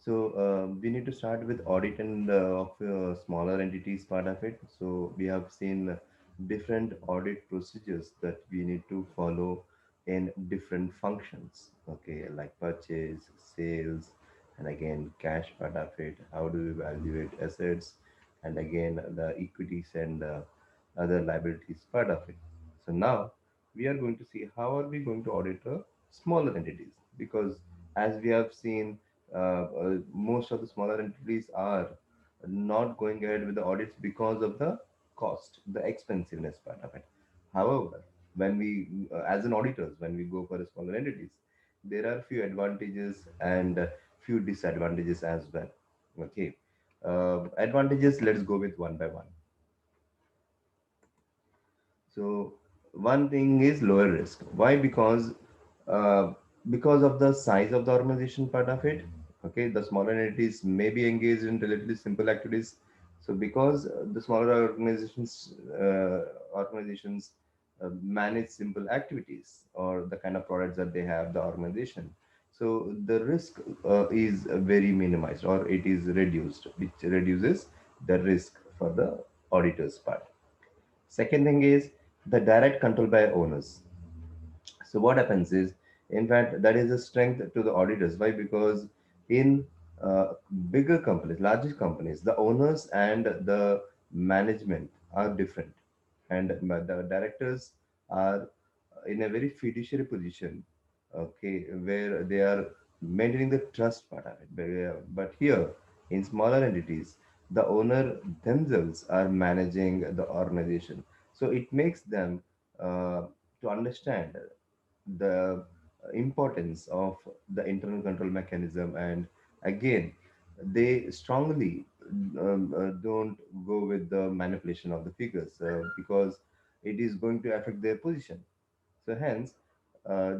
We need to start with audit and of smaller entities part of it. So we have seen different audit procedures that we need to follow in different functions. Okay, like purchase, sales, and again cash part of it. How do we evaluate assets, and again the equities and other liabilities part of it. So now we are going to see how are we going to audit smaller entities, because as we have seen most of the smaller entities are not going ahead with the audits because of the cost, the expensiveness part of it. However, when we, as an auditors, when we go for the smaller entities, there are few advantages and few disadvantages as well. Okay, advantages. Let's go with one by one. So one thing is lower risk. Why? Uh, because of the size of the organization part of it. Okay, the smaller entities may be engaged in relatively simple activities. So because the smaller organizations manage simple activities or the kind of products that they have the organization. So the risk is very minimized or it is reduced, which reduces the risk for the auditors part. Second thing is the direct control by owners. So what happens is, in fact, that is a strength to the auditors. Why? Because in bigger companies, larger companies, the owners and the management are different, and the directors are in a very fiduciary position. Okay, where they are maintaining the trust part of it. But here, in smaller entities, the owner themselves are managing the organization, so it makes them to understand the importance of the internal control mechanism. And again, they strongly don't go with the manipulation of the figures because it is going to affect their position. So hence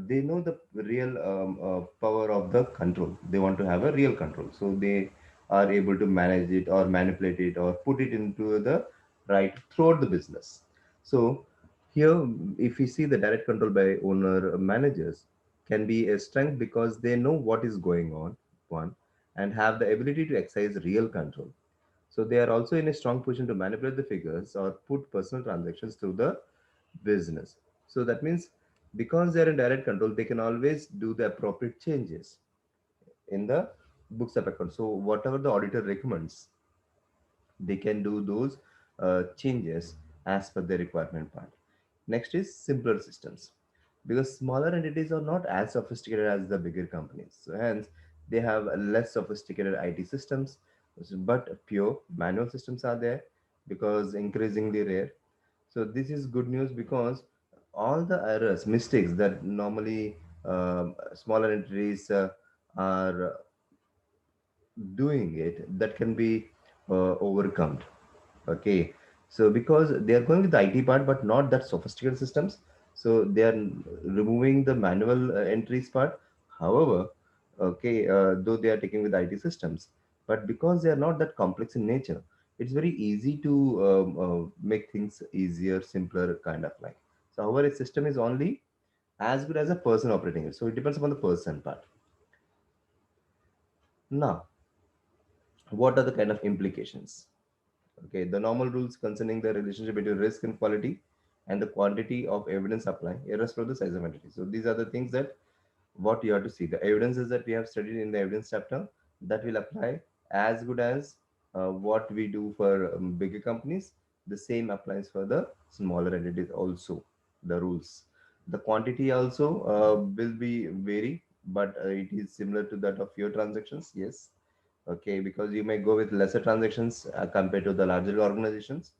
they know the real power of the control. They want to have a real control, so they are able to manage it or manipulate it or put it into the right throughout the business. So here, if we see the direct control by owner managers can be a strength because they know what is going on, one, and have the ability to exercise real control. So they are also in a strong position to manipulate the figures or put personal transactions through the business. So that means because they are in direct control, they can always do the appropriate changes in the books of account. So whatever the auditor recommends, they can do those changes as per the requirement part. Next is simpler systems, because smaller entities are not as sophisticated as the bigger companies. So hence, they have less sophisticated IT systems, but pure manual systems are there because increasingly rare. So this is good news because all the errors, mistakes that normally smaller entities are doing it, that can be overcome. Okay, so because they are going with the IT part, but not that sophisticated systems, so they are removing the manual entries part. However, okay, though they are taking with IT systems, but because they are not that complex in nature, it's very easy to make things easier, simpler, kind of like. So, however, a system is only as good as a person operating it. So it depends upon the person part. Now, what are the kind of implications? Okay, the normal rules concerning the relationship between risk and quality and the quantity of evidence apply irrespective of the size of entity. So these are the things that what you have to see. The evidences that we have studied in the evidence chapter, that will apply as good as what we do for bigger companies. The same applies for the smaller entities also. The rules, the quantity also will be vary, but it is similar to that of your transactions. Yes, okay, because you may go with lesser transactions compared to the larger organizations,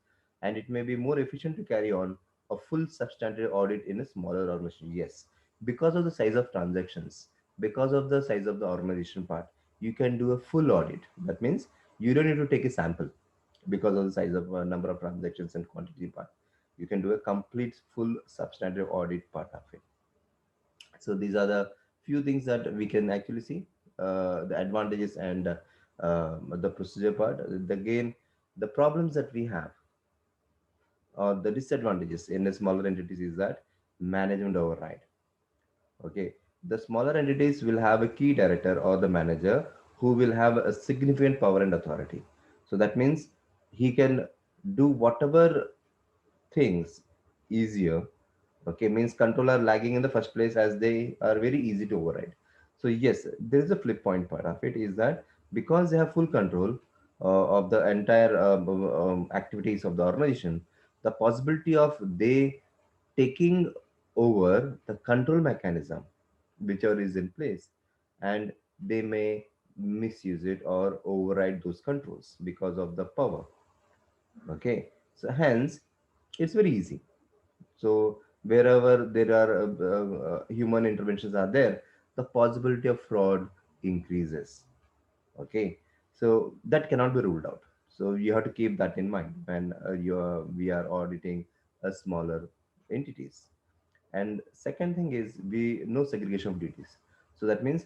and it may be more efficient to carry on a full substantive audit in a smaller organization. Yes, because of the size of transactions, because of the size of the organization part, you can do a full audit. That means you don't need to take a sample because of the size of number of transactions and quantity part. You can do a complete full substantive audit part of it. So these are the few things that we can actually see, the advantages and the procedure part. Again, the problems that we have or the disadvantages in the smaller entities is that management override. Okay, the smaller entities will have a key director or the manager who will have a significant power and authority. So that means he can do whatever things easier. Okay, means control are lagging in the first place as they are very easy to override. So yes, there is a flip point part of it is that because they have full control of the entire activities of the organization, the possibility of they taking over the control mechanism whichever is in place, and they may misuse it or override those controls because of the power. Okay, so hence it's very easy. So wherever there are human interventions are there, the possibility of fraud increases. Okay, so that cannot be ruled out. So you have to keep that in mind when we are auditing a smaller entities. And second thing is we no segregation of duties. So that means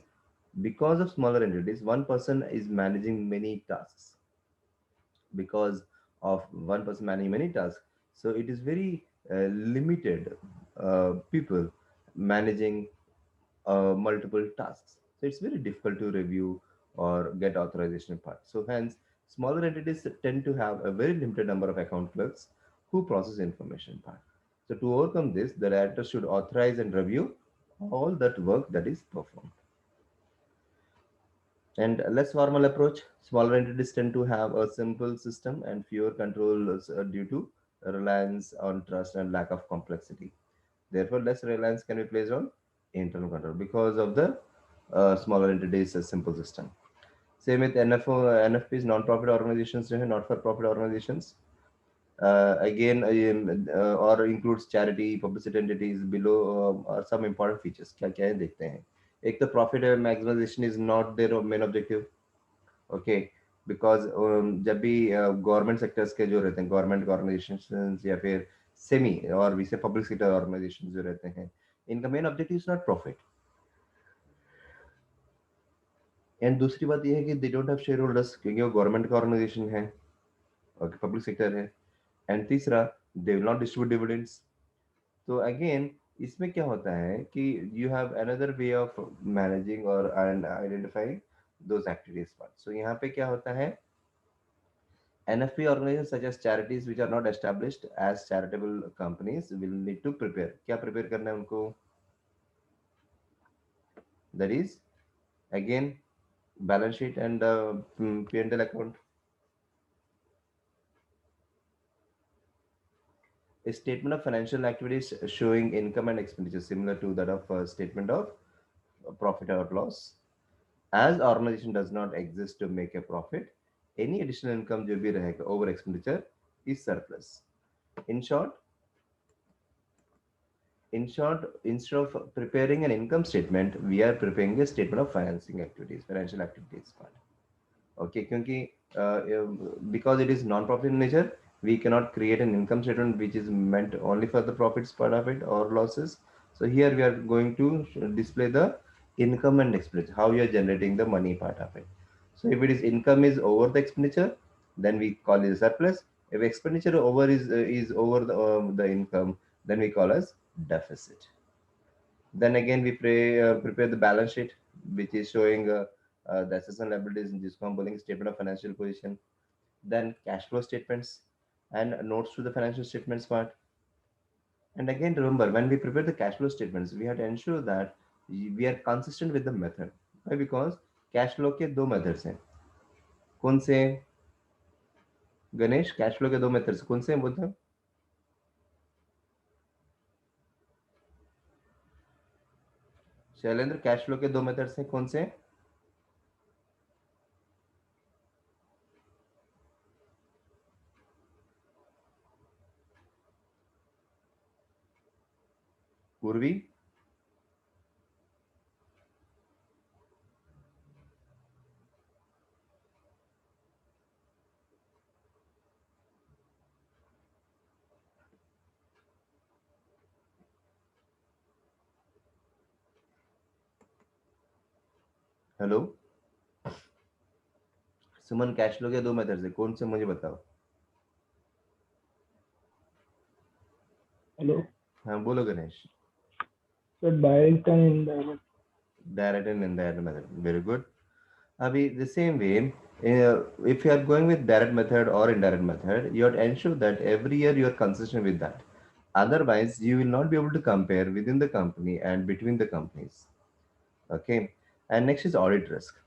because of smaller entities, one person is managing many tasks. Because of one person managing many tasks, so it is very limited people managing multiple tasks. So it's very difficult to review or get authorization part. So hence, smaller entities tend to have a very limited number of account clerks who process information part. So to overcome this, the director should authorize and review all that work that is performed. And a less formal approach, smaller entities tend to have a simple system and fewer controls due to reliance on trust and lack of complexity. Therefore, less reliance can be placed on internal control because of the smaller entities, a simple system. Same with NFO, NFPs, non-profit organizations, not-for-profit organizations. Again, or includes charity, publicity entities below are some important features. क्या क्या है देखते हैं. एक तो profit maximization is not their main objective. Okay, because जब भी government sectors के जो रहते हैं गवर्नमेंट ऑर्गेनाइजेशन या फिर सेमी और वैसे पब्लिक सेक्टर ऑर्गेनाइजेशन जो रहते हैं, इनका main objective is not profit. And दूसरी बात यह है कि they don't have share holders क्योंकि वो गवर्नमेंट का ऑर्गेनाइजेशन है और पब्लिक सेक्टर है. एंड तीसरा, they will not distribute dividends. तो अगेन इसमें क्या होता है कि you have another way of managing और आइडेंटिफाइंग दोज एक्टिविटीज पार्ट. सो यहाँ पे क्या होता है, NFP organizations such as charities which are not established as charitable companies will need to prepare. क्या prepare करना है उनको? That is again balance sheet and P&L account. A statement of financial activities showing income and expenditure similar to that of a statement of profit or loss. As organization does not exist to make a profit, any additional income जो भी रहेगा over expenditure is surplus. In short, instead of preparing an income statement, we are preparing a statement of financing activities, financial activities part. Okay, क्योंकि because it is non-profit in nature, we cannot create an income statement which is meant only for the profits part of it or losses. So here we are going to display the income and expenditure, how you are generating the money part of it. So if it is income is over the expenditure, then we call it a surplus. If expenditure over is over the income, then we call as deficit. Then again, we prepare the balance sheet, which is showing the assets and liabilities in this composing statement of financial position. Then cash flow statements and notes to the financial statements part. And again, remember, when we prepare the cash flow statements, we have to ensure that we are consistent with the method. Why? Because cash flow के दो methods हैं. कौन से Ganesh? Cash flow के दो methods कौन से हैं बोलते हैं? शैलेंद्र, कैश फ्लो के दो मेथड्स हैं कौन से हैं? पूर्वी, हेलो सुमन, कैश फ्लो के दो मेथड्स हैं कौन से मुझे बताओ. हेलो हाँ बोलो Ganesh. Sir, direct and indirect. Direct and indirect method. Very good. Abhi, the same way, if you are going with direct method or indirect method, you have to ensure that every year you are consistent with that. Otherwise, you will not be able to compare within the company and between the companies. Okay. And next is audit risk.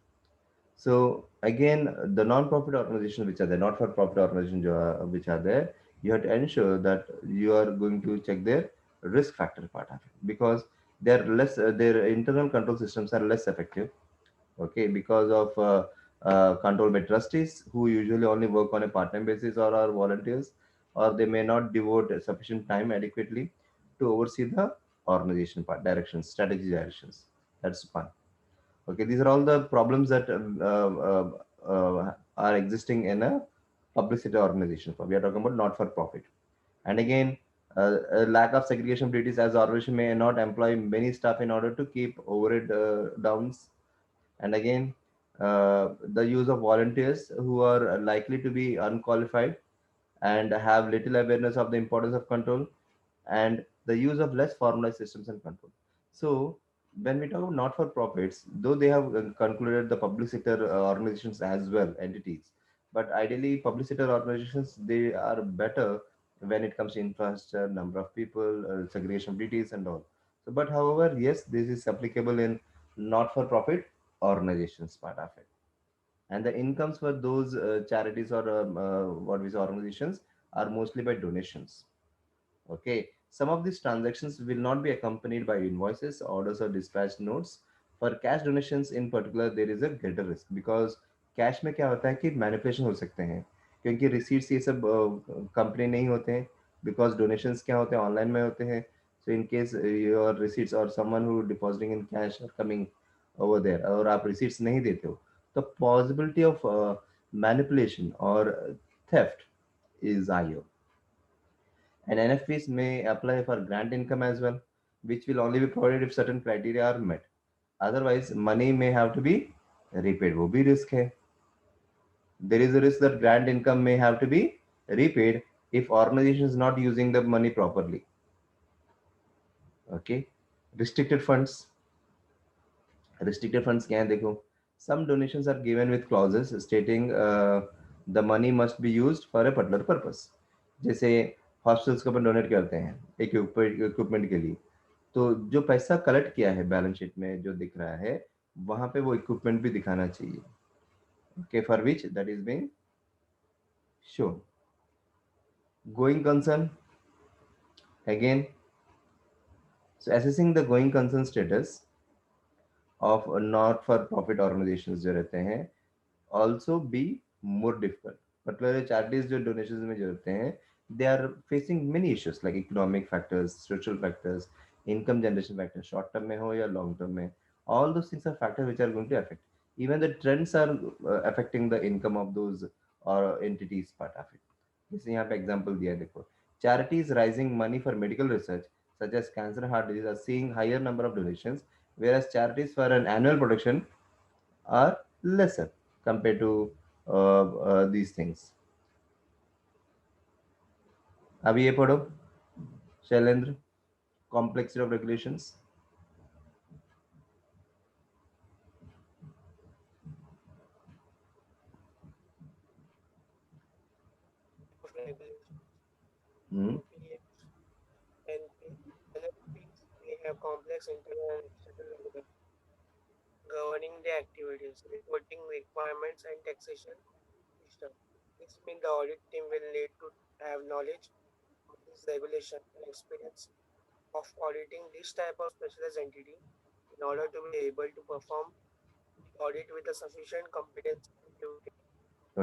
So again, the non-profit organizations which are there, not-for-profit organizations which are there, you have to ensure that you are going to check their risk factor part of it, because their internal control systems are less effective. Okay, because of control by trustees who usually only work on a part-time basis or are volunteers, or they may not devote sufficient time adequately to oversee the organization part, directions, strategy directions. That's one. Okay, these are all the problems that are existing in a public sector organization. We are talking about not for profit. And again, a lack of segregation of duties, as organization may not employ many staff in order to keep overhead downs. And again, the use of volunteers who are likely to be unqualified and have little awareness of the importance of control, and the use of less formalized systems and control. So, when we talk about not for profits, though they have concluded the public sector organizations as well, entities, but ideally, public sector organizations they are better when it comes to infrastructure, number of people, segregation of duties, and all. So, but however, yes, this is applicable in not for profit organizations part of it. And the incomes for those charities or what we say organizations are mostly by donations. Okay, some of these transactions will not be accompanied by invoices, orders, or dispatch notes. For cash donations in particular, there is a greater risk because cash में क्या होता है कि manipulation हो सकते हैं, क्योंकि receipts ये सब कंपनी नहीं होते हैं, बिकॉज डोनेशंस क्या होते हैं ऑनलाइन में होते हैं. So in case your receipts or someone who depositing in cash are coming over there और आप रिसीट्स नहीं देते हो, तो पॉसिबिलिटी ऑफ मैनिपुलेशन और theft is higher. And NFPs may apply for grant income as well, which will only be provided if certain criteria are met. Otherwise, money may have to be repaid. वो भी risk है. There is a risk that grant income may have to be repaid if organization is not using the money properly. Okay. Restricted funds. Restricted funds क्या है देखो. Some donations are given with clauses stating the money must be used for a particular purpose. जैसे hospitals को अपन donate करते हैं equipment के लिए, तो जो पैसा कलेक्ट किया है बैलेंस शीट में जो दिख रहा है, वहां पे वो इक्विपमेंट भी दिखाना चाहिए. Okay, for which that is being shown. Going concern again. So assessing the going concern status of not for profit organisations जो रहते हैं also be more difficult. Particularly charities जो donations में जो रहते हैं, they are facing many issues like economic factors, social factors, income generation factors, short term में हो या long term में. All those things are factors which are going to affect. Even the trends are affecting the income of those or entities part of it. जैसे यहाँ पे example दिया है देखो. Charities raising money for medical research such as cancer, heart disease are seeing higher number of donations, whereas charities for an annual production are lesser compared to these things. अभी ये पढ़ो Shailendra, complexity of regulations. Of regulations. Hmm. OPMs and NFPs, they have complex internal and external regulations governing the activities, reporting requirements, and taxation system. This means the audit team will need to have knowledge of this regulation and experience of auditing this type of specialized entity in order to be able to perform the audit with a sufficient competence and integrity.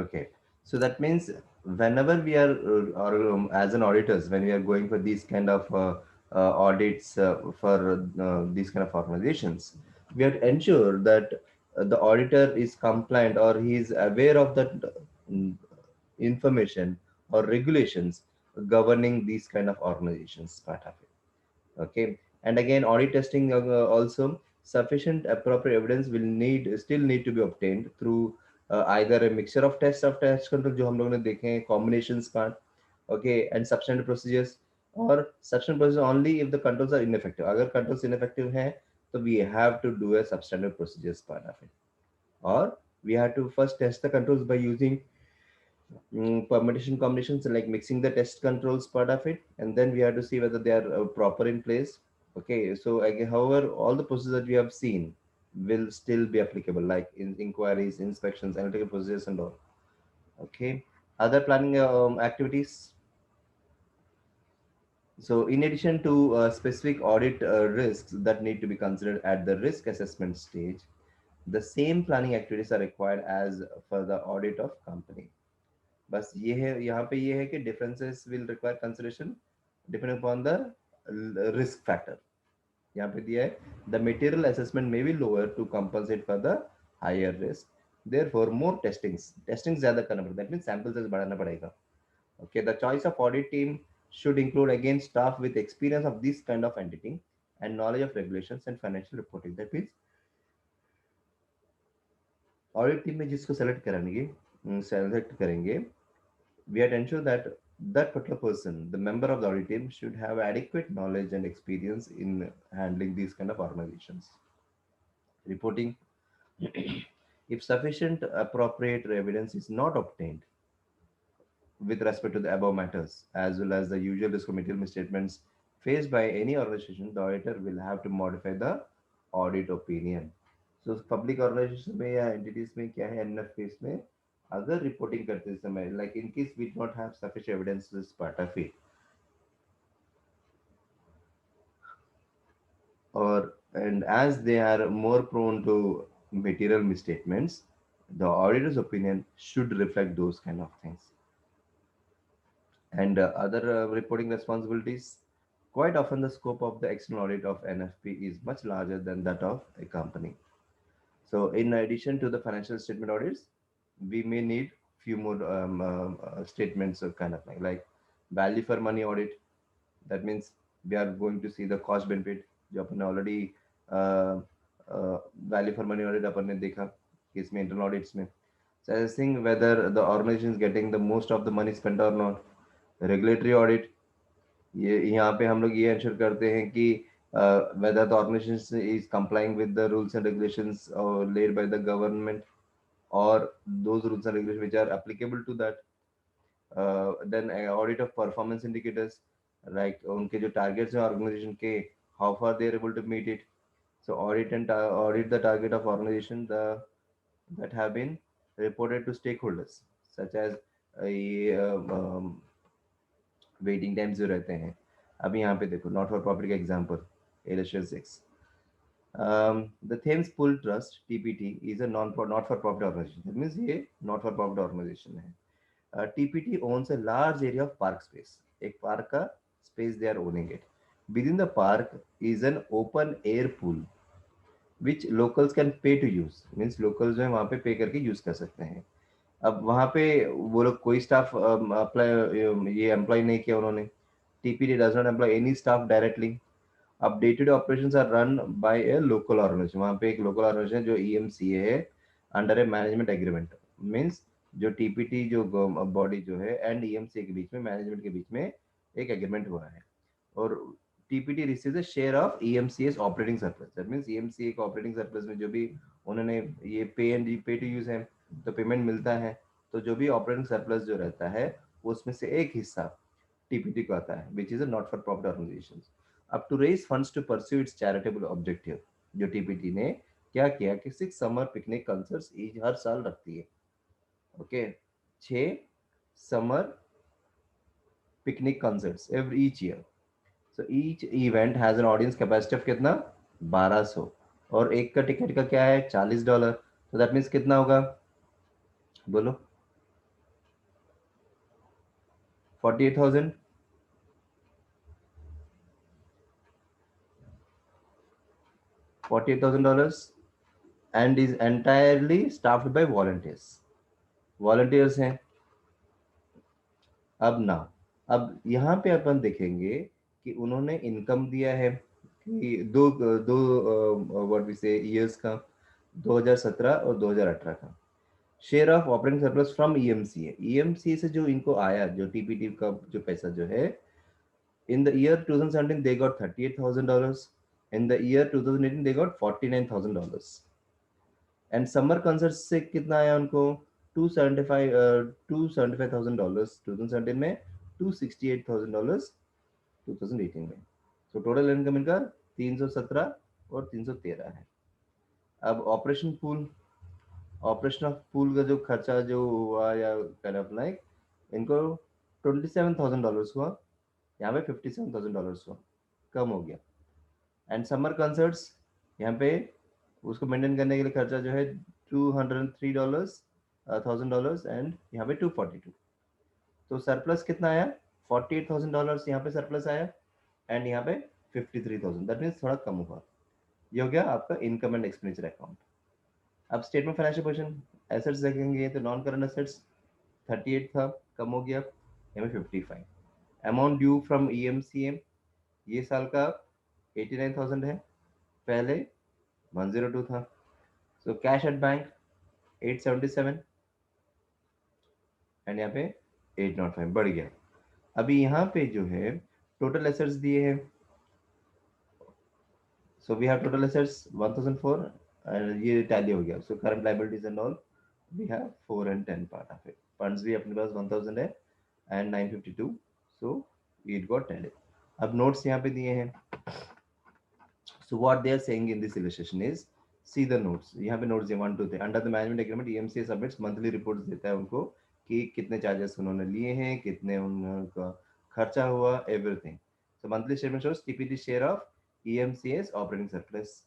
Okay, so that means whenever we are or as an auditors, when we are going for these kind of audits for these kind of organizations, we have to ensure that the auditor is compliant or he is aware of that mm, information or regulations governing these kind of organizations part of it. Okay, and again audit testing also sufficient appropriate evidence will need to be obtained through either a mixture of test control जो हम लोगों ने देखे हैं combinations part. Okay, and substantive procedures or substantive procedures only if the controls are ineffective. अगर controls ineffective हैं तो we have to do a substantive procedures part of it, or We have to first test the controls by using permutation combinations, like mixing the test controls part of it, and then we have to see whether they are proper in place. Okay, so again, however, all the procedures that we have seen will still be applicable, like in inquiries, inspections, analytical procedures, and all. Okay, other planning activities. So, in addition to specific audit risks that need to be considered at the risk assessment stage, the same planning activities are required as for the audit of company. बस ये है, यहाँ पे ये है कि differences will require consideration depending upon the risk factor. यहाँ पे दिया है the material assessment may be lower to compensate for the higher risk. Therefore, more testings ज़्यादा करना पड़ता है. That means sample size बढ़ाना पड़ेगा. Okay, the choice of audit team should include again staff with experience of this kind of entity and knowledge of regulations and financial reporting. That means audit team में जिसको select करेंगे, we have to ensure that that particular person, the member of the audit team, should have adequate knowledge and experience in handling these kind of organizations. Reporting, if sufficient appropriate evidence is not obtained with respect to the above matters, as well as the usual risk of material misstatements faced by any organization, the auditor will have to modify the audit opinion. So public organization में या entities में क्या है, NF case में अगर reporting करते समय, like in case we do not have sufficient evidence as part of it, or and as they are more prone to material misstatements, the auditor's opinion should reflect those kind of things. And other reporting responsibilities. Quite often, the scope of the external audit of NFP is much larger than that of a company. So, in addition to the financial statement audits, we may need few more statements of kind of like value for money audit. That means we are going to see the cost benefit. जो अपन ने already value for money audit अपन ने देखा इसमें internal audits में. So assessing whether the organization is getting the most of the money spent or not. Regulatory audit, ये यहाँ पे हम लोग ये इंश्योर करते हैं कि whether the organization is complying with the rules and regulations laid by the government, or those rules and regulations which are applicable to that. Then audit of performance indicators, like उनके जो targets हैं organization के, how far they are able to meet it. So audit the target of organization that have been reported to stakeholders, such as ये waiting times जो रहते हैं. अभी यहाँ पे देखो नॉट फॉर प्रॉफिट का example, illustration 6. The Thames Pool Trust (TPT) is a not for profit organization. That means ये not for profit organization है. TPT owns a large area of park space. एक park का space they are owning it. Within the park is an open air pool which locals can pay to use. Means locals जो है वहाँ पे पे करके use कर सकते हैं. अब वहाँ पे वो लोग कोई स्टाफ अप्लाई ये एम्प्लॉय नहीं किया उन्होंने. TPT does not employ any staff directly. अब day to day operations are run by a local organisation. वहाँ पे एक लोकल ऑर्गेनाइजेशन जो ईएमसीए है under a management agreement. Means जो टीपीटी जो बॉडी जो है एंड ईएमसीए के बीच में, मैनेजमेंट के बीच में एक एग्रीमेंट हुआ है. और TPT receives a share of EMCA's operating surplus. That means EMCA के ऑपरेटिंग सरप्लस में जो भी उन्होंने ये पे टू यूज है तो पेमेंट मिलता है. तो जो भी ऑपरेटिंग सरप्लस जो रहता है उसमें से एक हिस्सा टीपीटी को आता है, which is a not for profit organisation. अब to raise funds to pursue its charitable objective, जो टीपीटी ने क्या किया कि 6 समर पिकनिक कंसर्ट्स हर साल रखती है. Okay, 6 summer picnic concerts every each year. So each event has an audience capacity of कितना, 1200. और एक का टिकट का क्या है, $40. तो दैट मीन्स कितना होगा, बोलो, 48,000. $48,000 and is entirely staffed by volunteers. Volunteers हैं. अब ना, अब यहाँ पे अपन देखेंगे कि उन्होंने इनकम दिया है कि दो दो व्हाट वी से ईयर्स का, 2017 और 2018 का. Share of operating surplus from EMCA. EMCA से जो इनको आया, जो टीपीटी का जो पैसा जो है, in the year 2017 they got $38,000. In the year 2018 they got $49,000. And summer concert से कितना आया उनको, 275,000 डॉलर्स 2017 में, $268,000 2018 में। सो टोटल इनकम इनका 317 और 313 है। अब operation pool, operation of pool का जो खर्चा जो हुआ या kind of लाइक इनको $27,000 हुआ, यहाँ पे $57,000 हुआ, कम हो गया। एंड समर कंसर्ट्स यहाँ पे उसको मेंटेन करने के लिए खर्चा जो है $203,000 एंड यहाँ पे 242, तो सरप्लस कितना आया, $48,000 यहाँ पे सरप्लस आया, एंड यहाँ पे 53,000, दैट मीन्स थोड़ा कम हुआ। ये हो गया आपका इनकम एंड एक्सपेंडिचर अकाउंट। अब स्टेटमेंट फाइनेंशियल पोजीशन, एसेट्स देखेंगे तो नॉन करंट एसेट्स 38 था, कम हो गया, यहाँ पे 55। अमाउंट ड्यू फ्रॉम EMCM ये साल का 89,000 है, पहले 102 था। So cash at bank 877 and यहाँ पे 805 बढ़ गया। अभी यहाँ पे जो है टोटल एसेट्स दिए हैं, so we have total assets 1004 and ये टैली हो गया। So current liabilities and all we have 4 and 10 part of it. Funds भी अपने पास 1000 है and 952, so it got tally. अब नोट्स यहाँ पे दिए हैं। So what they are saying in this illustration is, see the notes, यहाँ पे notes है 1 2 3। Under the management agreement EMCA submits monthly reports देता है उनको कि कितने चार्जेस उन्होंने लिए हैं, कितने उनका खर्चा हुआ, everything. So monthly statement shows TPT share of EMCA's operating surplus.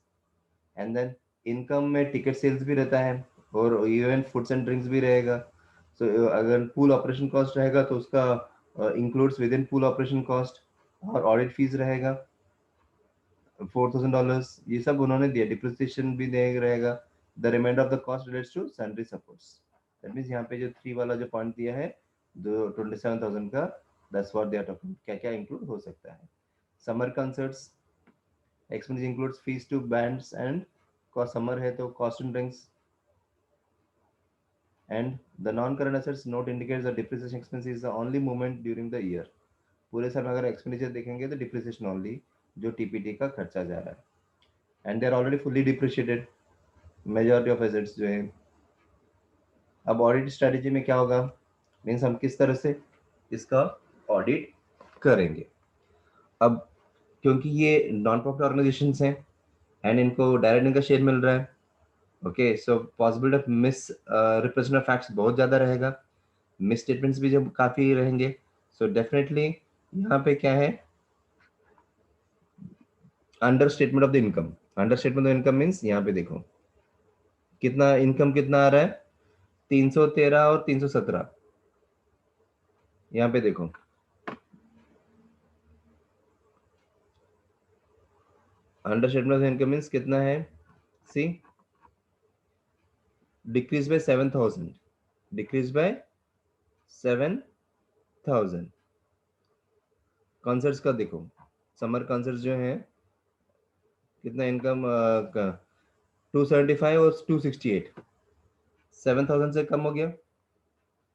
And then income में टिकट सेल्स भी रहता है और इवन फूड्स एंड ड्रिंक्स भी रहेगा। सो अगर पूल ऑपरेशन कॉस्ट रहेगा तो उसका includes with in pool operation cost, और ऑडिट फीस रहेगा $4,000, ये सब उन्होंने दिया। डिप्रिसिएशन भी दे रहेगा। The remainder of the cost relates to salary supports. That means यहाँ पे जो 3 वाला जो पॉइंट दिया है, जो 27,000 का, that's what they are talking, क्या क्या इंक्लूड हो सकता है। Summer concerts expense includes fees to bands and cost, summer है तो cost and drinks. And the non current assets note indicates the depreciation expense is the only movement during the year. पूरे साल में अगर expenditure देखेंगे तो depreciation only, जो TPT का खर्चा जा रहा है, and they are already fully depreciated majority of assets जो है। अब ऑडिट स्ट्रेटेजी में क्या होगा, मीन्स हम किस तरह से इसका ऑडिट करेंगे। अब क्योंकि ये नॉन प्रॉफिट ऑर्गेनाइजेशन हैं एंड इनको डायरेक्ट इनका शेयर मिल रहा है, okay, so possibility of miss represent of facts बहुत ज़्यादा रहेगा, मिस स्टेटमेंट्स भी जब काफ़ी रहेंगे। सो डेफिनेटली यहाँ पे क्या है, under statement of the income. Under statement of income means यहाँ पे देखो कितना इनकम कितना आ रहा है, 313 और 317। यहाँ पे देखो under statement of income means कितना है, see decrease by 7,000, decrease by 7,000। Concerts का देखो, समर कॉन्सर्ट्स जो है कितना इनकम का 275 और 268, 7,000 से कम हो गया।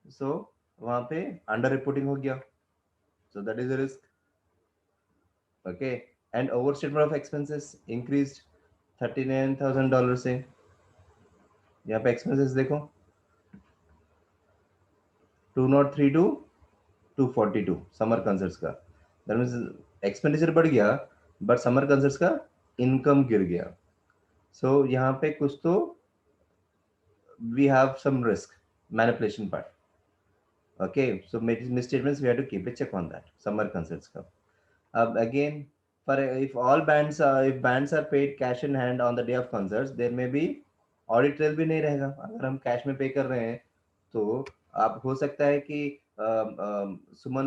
सो वहां पे अंडर रिपोर्टिंग हो गया, सो that is a risk, okay. And over statement of expenses increase $39,000 से। यहाँ पे एक्सपेंसेस देखो 203 टू 242 समर कंसर्ट्स का, दैट मीन्स एक्सपेंडिचर बढ़ गया बट समर कंसर्ट्स का इनकम गिर गया। सो यहाँ पे कुछ तो we have some risk manipulation part, okay, so misstatements we have to keep a check on that summer concerts ka. Again, for if all bands if bands are paid cash in hand on the day of concerts, there may be audit trail भी नहीं रहेगा। अगर हम cash में पे कर रहे हैं तो आप हो सकता है कि सुमन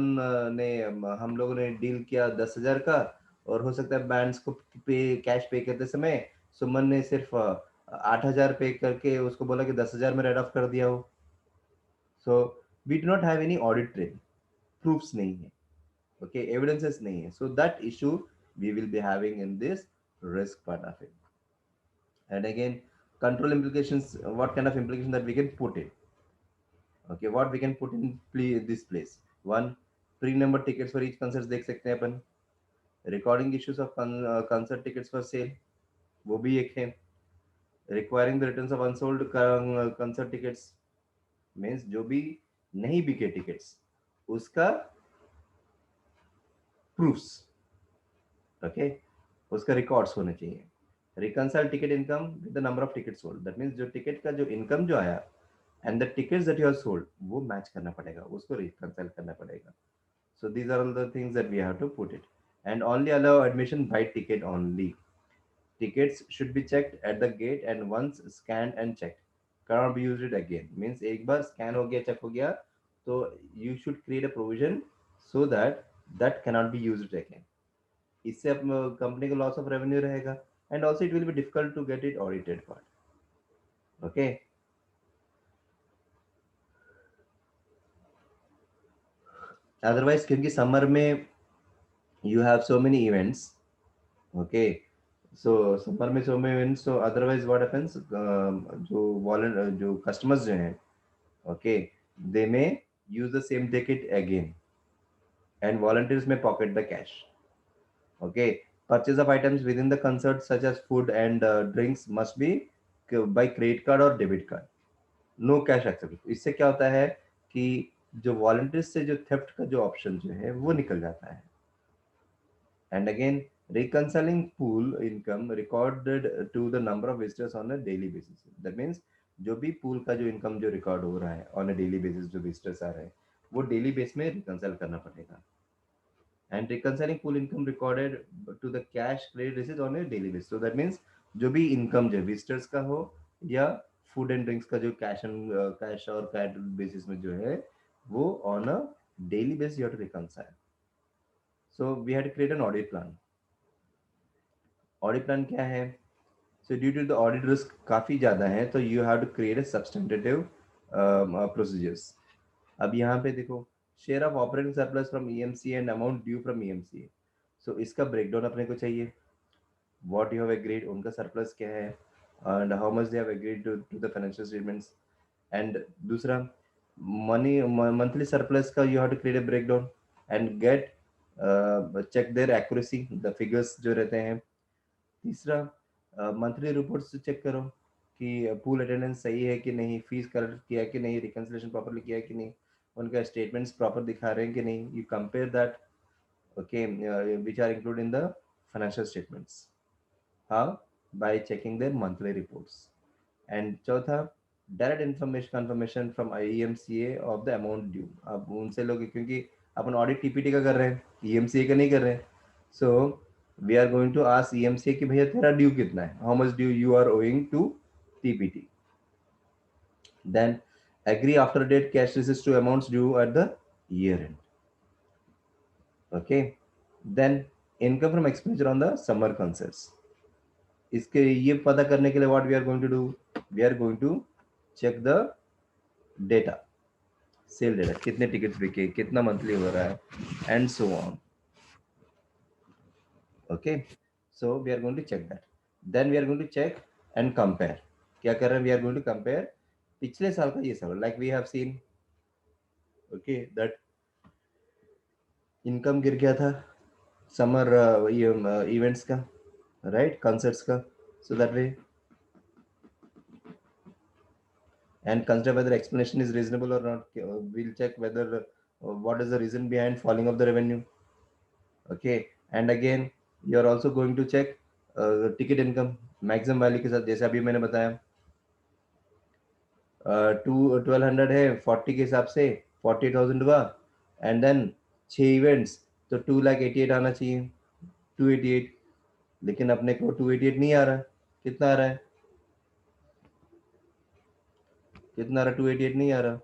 ने हम लोगों ने डील किया 10,000 का, और हो सकता है बैंड्स को पे कैश पे करते समय सुमन ने सिर्फ 8,000 पे करके उसको बोला कि 10,000 में रेड ऑफ कर दिया हो। So we do not have any audit trail, proofs नहीं है, ओके, एविडेंसेस नहीं है, so that issue we will be having in this risk part of it. And again, control implications, what kind of implication that we can put in, okay, what we can put in this place। One, pre-number tickets for each concert देख सकते हैं अपन, recording issues of concert tickets for sale वो भी एक है, requiring the returns of unsold concert tickets, means जो भी नहीं बिके टिकट्स उसका प्रूफ्स, ओके, उसका रिकॉर्ड्स होने चाहिए। Reconcile ticket income with the number of ticket sold, that means जो टिकट का जो इनकम जो आया and the tickets that you have sold वो मैच करना पड़ेगा, उसको रिकंसाइल करना पड़ेगा। So these are all the things that we have to put it. And only allow admission by ticket only. Tickets should be checked at the gate and once scanned and checked. Cannot be used it again. Means एक बार scan हो गया, check हो गया, तो you should create a provision so that that cannot be used again. इससे अब company को loss of revenue रहेगा and also it will be difficult to get it audited part. Okay, otherwise क्योंकि समर में you have so many events, okay, so summer में so many events, so otherwise what happens, जो वॉलंट जो customers जो हैं, okay, they may use the same ticket again and volunteers में pocket the cash. Okay, purchase of items within the concert such as food and drinks must be by credit card और debit card, no cash accept. इससे क्या होता है कि जो volunteers से जो थेफ्ट का जो ऑप्शन जो है वो निकल जाता है। And again reconciling pool income recorded to the number of visitors on a daily basis, that means जो भी पूल का जो इनकम जो रिकॉर्ड हो रहा है ऑन अ डेली बेसिस, जो विजिटर्स आ रहे हैं वो डेली बेस में रिकंसाइल करना पड़ेगा। And reconciling pool income recorded to the cash credit receipt on a daily basis, so that means जो भी इनकम जो विजिटर्स का हो या फूड एंड ड्रिंक्स का जो कैश और कैट बेसिस में जो है वो on a daily basis you have to reconcile. So we had to create an audit plan. Audit plan क्या है? So due to the audit risk काफ़ी ज़्यादा है तो you have to create a substantive procedures. अब यहाँ पे देखो, share of operating surplus from EMC and amount due from EMC, so इसका ब्रेकडाउन अपने को चाहिए। व्हाट यू हैव एग्रीड, उनका सरप्लस क्या है and how much they have agreed to the financial statements. And दूसरा, मनी मंथली सरप्लस का you have to create a breakdown and get check their accuracy, the figures जो रहते हैं। तीसरा, monthly reports check करो कि पूल अटेंडेंस सही है कि नहीं, फीस कलेक्ट किया कि नहीं, रिकंसिलेशन प्रॉपरली किया कि नहीं, उनका स्टेटमेंट्स प्रॉपर दिखा रहे हैं कि नहीं, you compare that, okay, which are include in the financial statements. How? By checking their monthly reports. And चौथा, direct information confirmation from EMCA of the amount due. अब उनसे लोग, क्योंकि अपन ऑडिट टीपीटी का कर रहे हैं, ईएमसीए का नहीं कर रहे हैं, so we are going to ask EMCA कि भैया तेरा ड्यू कितना है, how much due you are owing to TPT. Then agree after date cash receipts to amounts due at the year end, okay. Then income from expenditure on the summer concerts, इसके ये पता करने के लिए what we are going to do, we are going to check the data, sale data, कितने tickets बिके, कितना monthly हो रहा है and so on, okay. So we are going to check that. Then we are going to check and compare. क्या कर रहे हैं? We are going to compare पिछले साल का ये साल, like we have seen, okay, that income गिर गया था समर इवेंट्स का, राइट, कंसर्ट्स का, so that way, and consider whether explanation is reasonable or not. We'll check whether what is the reason behind falling of the revenue, okay। And again you are also going to check ticket income maximum value के साथ, जैसे अभी मैंने बताया, 1200 है 40 के हिसाब से, 48,000 हुआ, एंड देन 6 इवेंट्स, तो 2,88,000 आना चाहिए, 288, लेकिन अपने को 288 नहीं आ रहा, कितना आ रहा है, कितना आ रहा, 288 नहीं आ रहा,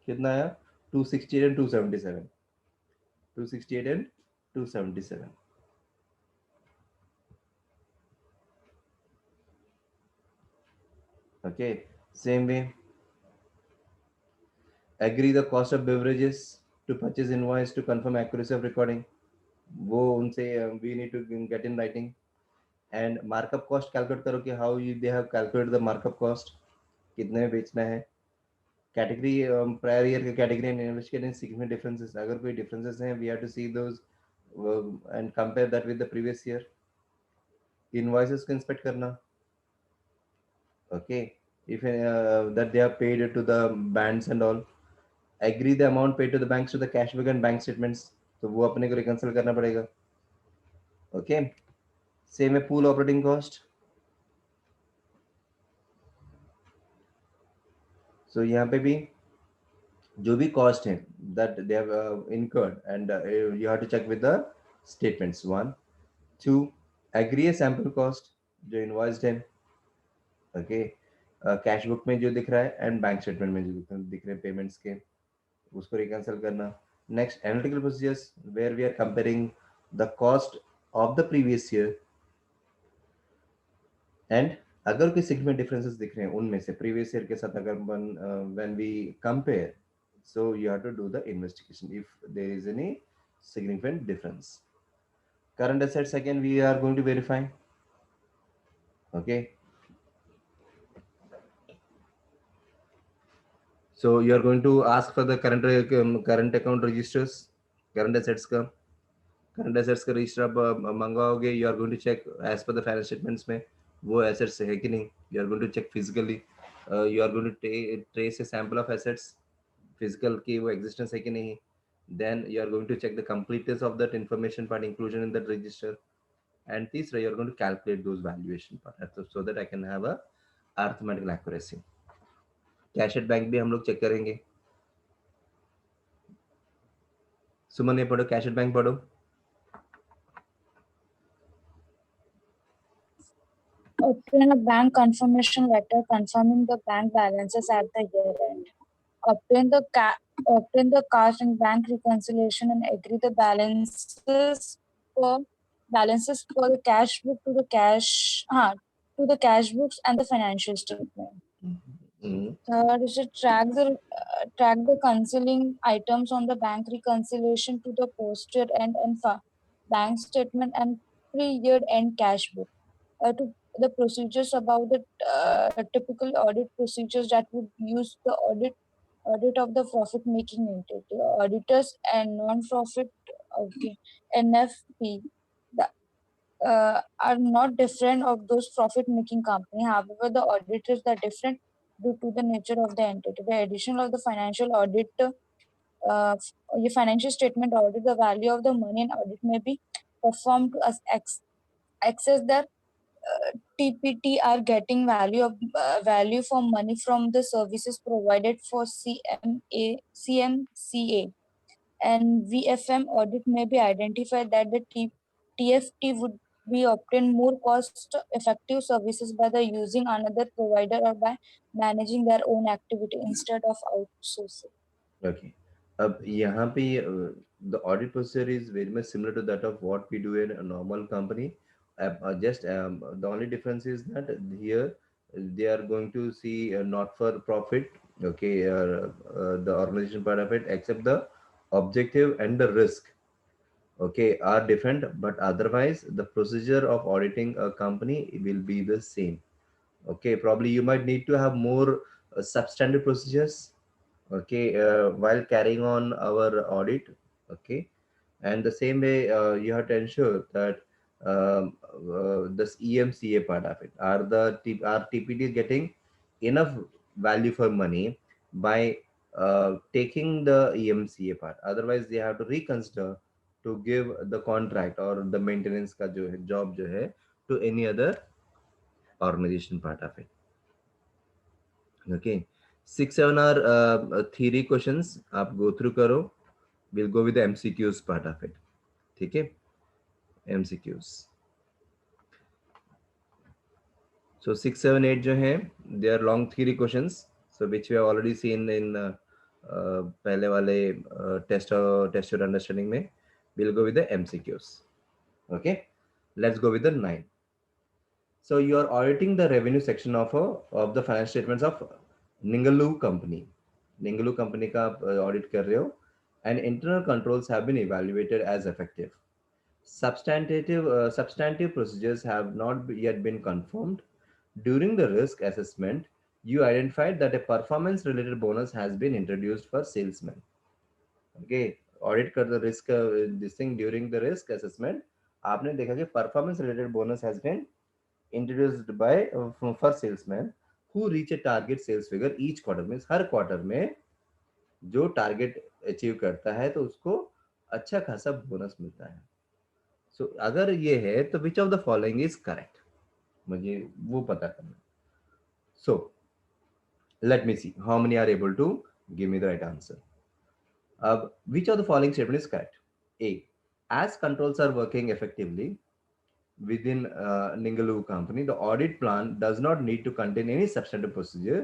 कितना आया, 268 and 277, 268 and 277, okay। Same way, agree the cost of beverages to purchase invoice to confirm accuracy of recording, वो उनसे we need to get in writing। and markup cost calculate करो कि how you they have calculated the markup cost, कितने में बेचना है। Category, prior year के category and investigating significant differences, अगर कोई डिफरेंसेस हैं we have to see those and compare that with the previous year. Invoices को इंस्पेक्ट करना. Okay, if that they are paid to the bands and all, agree the amount paid to the banks to the cash book and bank statements. तो वो अपने को रिकंसिल करना पड़ेगा. Okay, same है pool operating cost. सो यहाँ पे भी जो भी कॉस्ट है that they have incurred, and you have to check with the statements. One, two, agree a sample cost जो इनवॉइस्ड है. ओके, कैश बुक में जो दिख रहा है एंड बैंक स्टेटमेंट में जो दिख रहे हैं पेमेंट्स के, उसको रिकंसिल करना. Next, analytical procedures where we are comparing the cost of the previous year, and अगर कोई सिग्निफिकेंट डिफरेंसेस दिख रहे हैं उनमें से प्रीवियस ईयर के साथ, अगर when we compare, so you have to do the investigation if there is any significant difference. Current assets again we are going to verify. Okay, so you are going to ask for the current account registers. current assets का current assets का register आप मंगवाओगे. You are going to check as per the finance statements में वो assets है कि नहीं. You are going to check physically. You are going to trace a sample of assets physical की वो एग्जिस्टेंस है कि नहीं. Then you are going to check the completeness of that information part inclusion in that register. And तीसरा, you are going to calculate those valuation part so that I can have a arithmetical accuracy. Cash at bank भी हम लोग check करेंगे. सुमन ये पढ़ो, cash at bank पढ़ो. Obtain a bank confirmation letter confirming the bank balances at the year end. Obtain the cash and bank reconciliation and agree the for balances for the cash book to the cash books and the financial statement. Third is to track the concealing items on the bank reconciliation to the posted and bank statement and pre-year end cash book. To the procedures about the typical audit procedures that would use the audit of the profit making entity. Auditors and non-profit, okay, NFP, the, are not different of those profit making company. However, the auditors are different due to the nature of the entity. The addition of the financial audit, your financial statement audit, the value of the money and audit may be performed to access the TPT are getting value for money from the services provided for CMCA and VFM audit may be identified that the TFT would be obtain more cost effective services by the using another provider or by managing their own activity instead of outsourcing. Okay. अब यहाँ पे the audit procedure is very much similar to that of what we do in a normal company. Just the only difference is that here they are going to see not for profit, okay, the organization part of it, except the objective and the risk, okay, are different, but otherwise the procedure of auditing a company will be the same. Okay, probably you might need to have more substantive procedures, okay, while carrying on our audit. Okay, and the same way you have to ensure that this EMCA part of it, are TPD getting enough value for money by taking the EMCA part. Otherwise they have to reconsider to give the contract or the maintenance का जो है job जो है to any other organization part of it. Okay, 6-7 are theory questions. आप go through करो. We'll go with the MCQs part of it. ठीक है, MCQs. So 6, 7, 8 जो हैं, they are long theory questions. So which we have already seen in पहले वाले test your understanding में. We'll go with the MCQs. Okay, let's go with the 9. So you are auditing the revenue section of the financial statements of Ningaloo company. Ningaloo company का आप audit कर रहे हो, and internal controls have been evaluated as effective. Substantive procedures have not yet been confirmed. During the risk assessment, you identified that a performance-related bonus has been introduced for salesmen. Okay, audit कर the risk this thing during the risk assessment. आपने देखा कि performance-related bonus has been introduced by for salesmen who reach a target sales figure each quarter, means her quarter में जो target achieve करता है तो उसको अच्छा खासा बोनस मिलता है. सो अगर ये है तो which of the following is correct, मुझे वो पता करना. सो let me see how many are able to give me the right answer. Which of the following statement is correct? A. As controls are working effectively within Ningaloo company, the audit plan does not need to contain any substantive procedure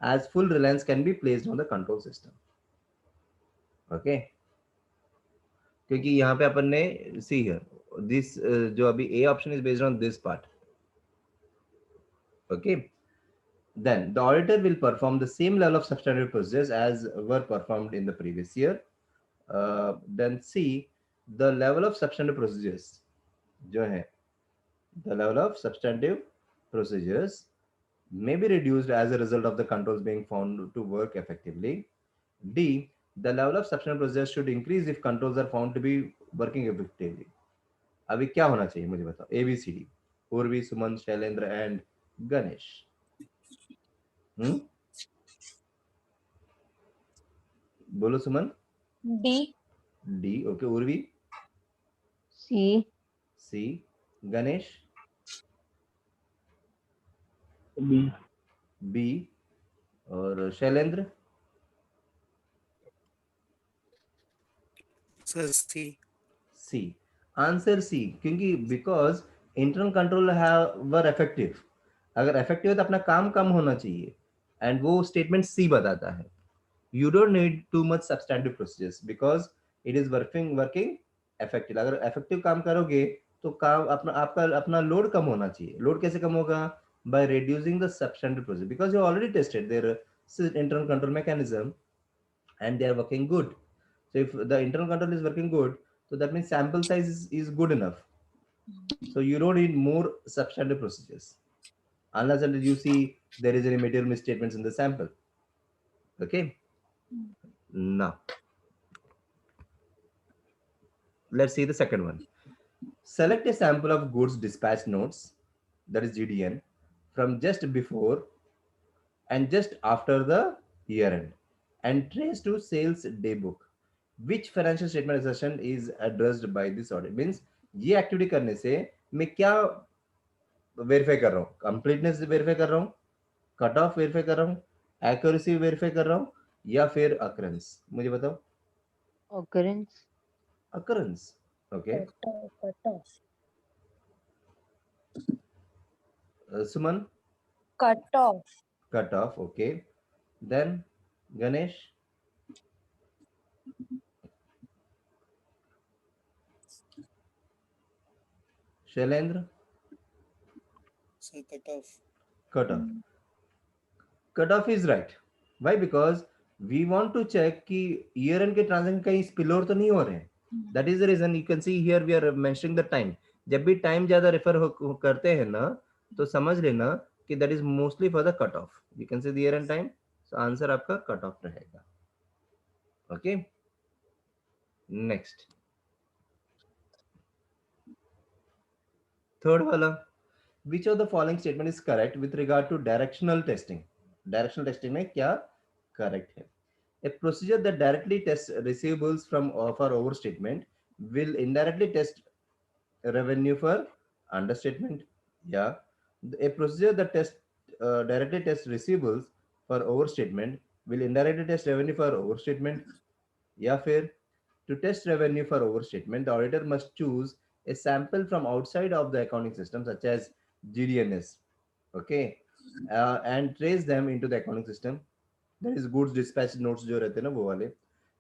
as full reliance can be placed on the control system. Okay. क्योंकि यहाँ पे अपन ने see here this जो अभी A option is based on this part. Okay. Then the auditor will perform the same level of substantive procedures as were performed in the previous year. Then C, the level of substantive procedures जो है, the level of substantive procedures may be reduced as a result of the controls being found to work effectively. D, the level of substantive procedures should increase if controls are found to be working effectively. अभी क्या होना चाहिए मुझे बताओ. A B C D. Urvi, Suman, Shailendra and Ganesh. बोलो सुमन. D. D. Okay. Urvi. C. C. Ganesh. B. B. और Shailendra. Sir, C. C. Answer C, क्योंकि because internal control were effective. अगर इफेक्टिव है तो अपना काम कम होना चाहिए एंड वो स्टेटमेंट C बताता है. You don't need too much substantive procedures because it is working effective. अगर effective काम करोगे तो काम अपना आपका अपना लोड कम होना चाहिए. लोड कैसे कम होगा? By reducing the substantive procedure because you already tested their internal control mechanism and they are working good. So if the internal control is working good, so that means sample size is good enough. So you don't need more substantive procedures unless until you see there is any material misstatements in the sample. Okay. Now let's see the second one. Select a sample of goods dispatch notes, that is GDN, from just before and just after the year end and trace to sales day book. Which financial statement session is addressed by this audit? Means ये activity करने से मैं क्या verify कर रहा हूँ? Completeness verify कर रहा हूँ, कट ऑफ वेरीफाई कर रहा हूँ, एक्यूरेसी वेरीफाई कर रहा हूँ या फिर अकरेंस? मुझे बताओ. Occurrence. Occurrence. Okay. Cut off. Suman. Cut off. Cut off. Okay. Then Ganesh. Shailendra. Sir, cut off. Cut off. Cut off is right. Why? Because we want to check कि year end के transaction कहीं spill over तो नहीं हो रहे हैं. That is the reason you can see here we are mentioning the time. जब भी time ज़्यादा refer करते हैं ना तो समझ लेना कि that is mostly for the cut off. You can see the year end time. So answer आपका cut off रहेगा. Okay. Next. Third वाला. Which of the following statement is correct with regard to directional testing? Directional testing में क्या correct है? A procedure that directly tests receivables from for overstatement will indirectly test revenue for understatement. Yeah. A procedure that directly tests receivables for overstatement will indirectly test revenue for overstatement. या फिर to test revenue for overstatement, the auditor must choose a sample from outside of the accounting system, such as GDNS, okay, and trace them into the accounting system. That is goods dispatch notes जो रहते हैं ना वो वाले.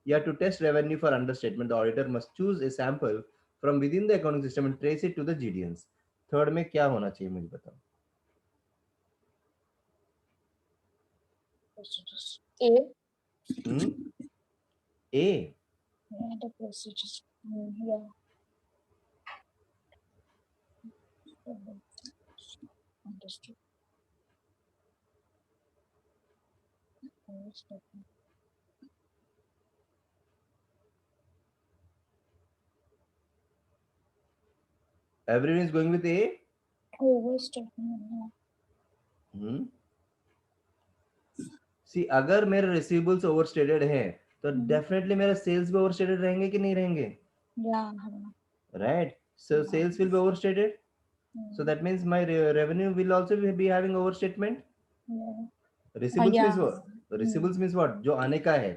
या to test revenue for understatement, the auditor must choose a sample from within the accounting system and trace it to the GDNs. Third में क्या होना चाहिए मुझे बताओ. A. A. Yeah, the procedures. Yeah. Understood. Everyone is going with A. Overstatement. हम्म सी, अगर मेरे receivables overstated हैं तो डेफिनेटली मेरे सेल्स भी ओवरस्टेटेड रहेंगे कि नहीं रहेंगे, Yeah. Right? So sales will be overstated, so that means my revenue will also be having overstatement. Yeah. Receivables means Yeah. what? Receivables means what? जो आने का है।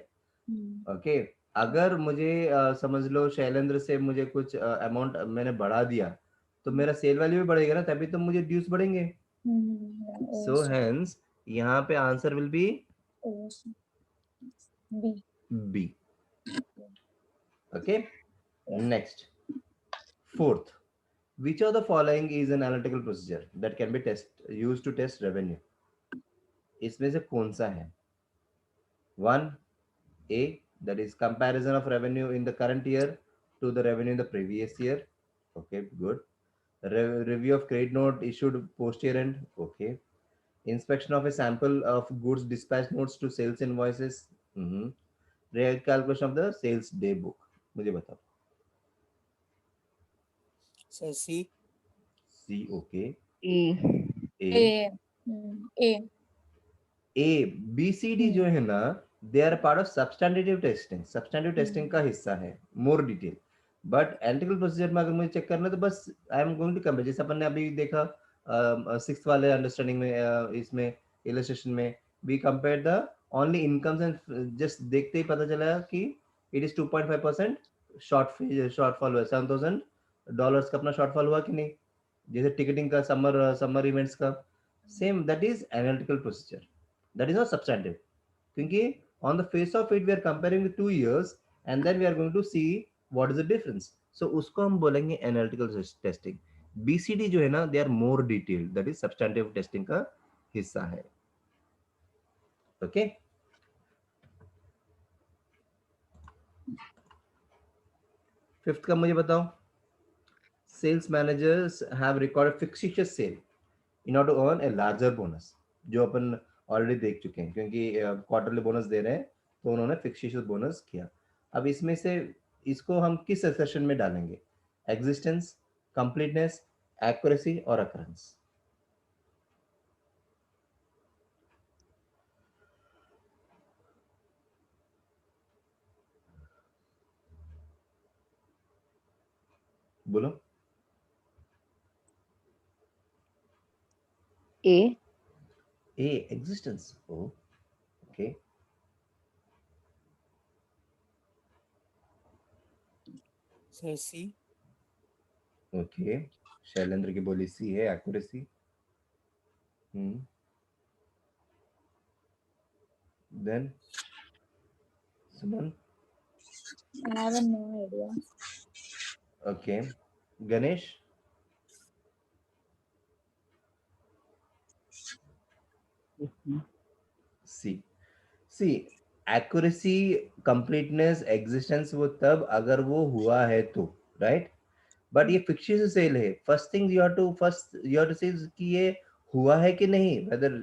ओके, अगर मुझे समझ लो शैलेंद्र से मुझे कुछ अमाउंट मैंने बढ़ा दिया, तो मेरा सेल वैल्यू भी बढ़ेगा ना, तभी तो मुझे ड्यूज बढ़ेंगे। सो हेंस यहाँ पे answer will be B. B. Okay, next, fourth, which of the following is an analytical procedure that can be used to test revenue? इसमें से कौन सा है? One, A, that is comparison of revenue in the current year to the revenue in the previous year. Okay, good. Review of credit note issued post year end. Okay. Inspection of a sample of goods dispatch notes to sales invoices. Mm-hmm. Recalculation of the sales day book. मुझे बताओ। Sir, C. C, okay. A. A, A. A. A, B, C, D जो है ना, they are part of substantive testing. Substantive testing का हिस्सा है, more detail. But analytical procedure में अगर मुझे चेक करना है तो बस I am going to compare, जैसे अपन ने अभी देखा सिक्स वाले अंडरस्टैंडिंग में, इसमें इलस्ट्रेशन में we compare the only incomes and just देखते ही पता चला कि इट इज 2.5% शॉर्टफॉल हुआ, $7,000 का अपना शॉर्टफॉल हुआ कि नहीं, जैसे टिकटिंग का समर इवेंट्स का। Same that is analytical procedure, that is not substantive, क्योंकि on the face of it we are comparing with 2 years and then we are going to see what is the difference. So उसको हम बोलेंगे analytical testing. BCD जो है ना, they are more detailed, that is substantive testing का हिस्सा है। Okay, fifth का मुझे बताओ। Sales managers have recorded fictitious cell in order to earn a larger bonus, जो अपन ऑलरेडी देख चुके हैं, क्योंकि क्वार्टरली बोनस दे रहे हैं तो उन्होंने फिक्टिशियस बोनस किया। अब इसमें से इसको हम किस सेशन में डालेंगे? एग्जिस्टेंस, कंप्लीटनेस, एक्यूरेसी और अकरेंस। बोलो। A. A, existence. Oh, okay. Sir, C. Okay, Shailendra की बोली सी है accuracy. Hmm, then Suman. I have no idea. Okay, Ganesh. C, C, accuracy, completeness, existence वो तब अगर वो हुआ है तो, राइट? बट ये फिक्शियस सेल है, first thing you have to see कि ये हुआ है कि नहीं, whether,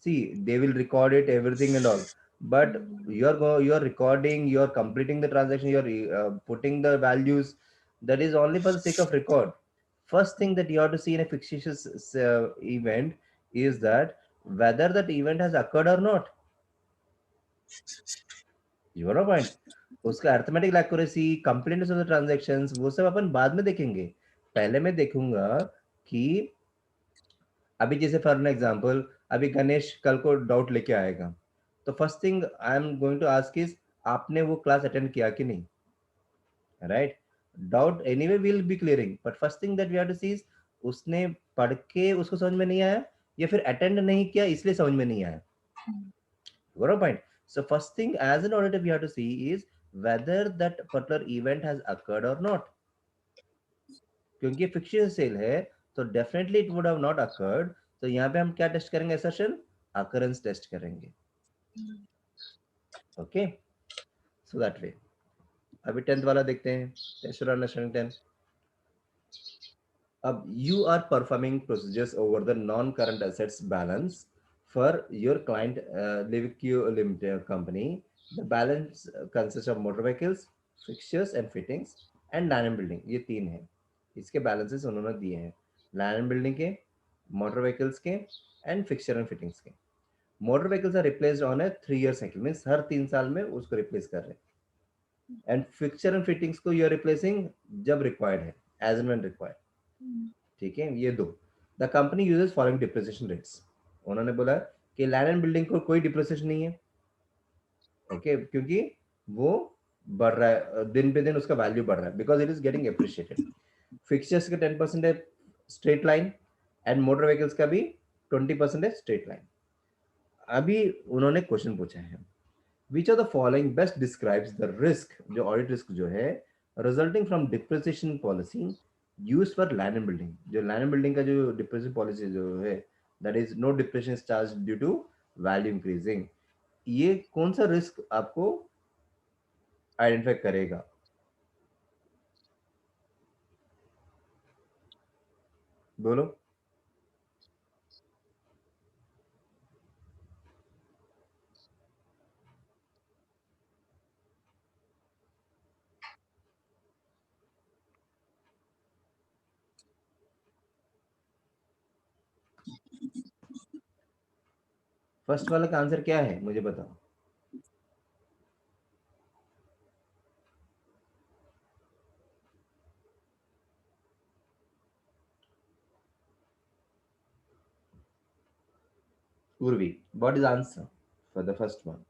see they will record it everything and all, but you are recording, you are completing the transaction, you are putting the values, that is only for the sake of record. First thing that you have to see in a fictitious event is that whether that event has occurred or not. You got a point? उसका arithmetic accuracy, completeness of the transactions, वो सब अपन बाद में देखेंगे। पहले मैं देखूंगा कि अभी जैसे फॉर एग्जांपल अभी गणेश कल को डाउट लेके आएगा, तो first thing I am going to ask is आपने वो क्लास अटेंड किया कि नहीं, right? Doubt anyway will be clearing, but first thing that we have to see is उसने पढ़ के उसको समझ में नहीं आया या फिर अटेंड नहीं किया इसलिए समझ में नहीं आया। Got a point? So first thing as an auditor we have to see is whether that particular event has occurred or not. क्योंकि फिक्शियस सेल है तो definitely it would have not occurred, तो यहाँ पे हम क्या टेस्ट करेंगे? Assertion, occurrence test करेंगे। ओके, सो दैट वे। अभी 10th वाला देखते हैं, टेस्ट फॉर अंडरस्टैंडिंग 10। अब you are performing procedures over the non-current assets balance for your client Livq Limited company. The balance consists of motor vehicles, fixtures and fittings and land and building। ये तीन है, इसके balances उन्होंने दिए हैं। land and building के motor vehicles के and fixture and fittings के. Motor vehicles are replaced on a 3 year cycle, means हर 3 साल में उसको रिप्लेस कर रहे हैं. एंड फिक्सचर एंड फिटिंग्स को यू आर रिप्लेसिंग जब रिक्वायर्ड है, एज एंड व्हेन रिक्वायर्ड. ठीक है, ये दो. The company uses following depreciation rates. उन्होंने बोला कि लैंड एंड बिल्डिंग को कोई डिप्रिसिएशन नहीं है. ओके, क्योंकि वो बढ़ रहा है, दिन पे दिन उसका वैल्यू बढ़ रहा है, because it is getting appreciated. Fixtures का 10% है straight line, and motor vehicles का भी 20% है स्ट्रेट लाइन. अभी उन्होंने क्वेश्चन पूछा है, which are the following best describes the risk, जो ऑडिट रिस्क जो है, resulting from depreciation policy use for land and building. जो लैंड एंड बिल्डिंग का जो डिप्रिसिएशन पॉलिसी जो है, that is no depreciation charge due to value increasing. ये कौन सा रिस्क आपको आइडेंटिफाई करेगा? बोलो. फर्स्ट वाला का आंसर क्या है, मुझे बताओ. Urvi, what is answer for the first one?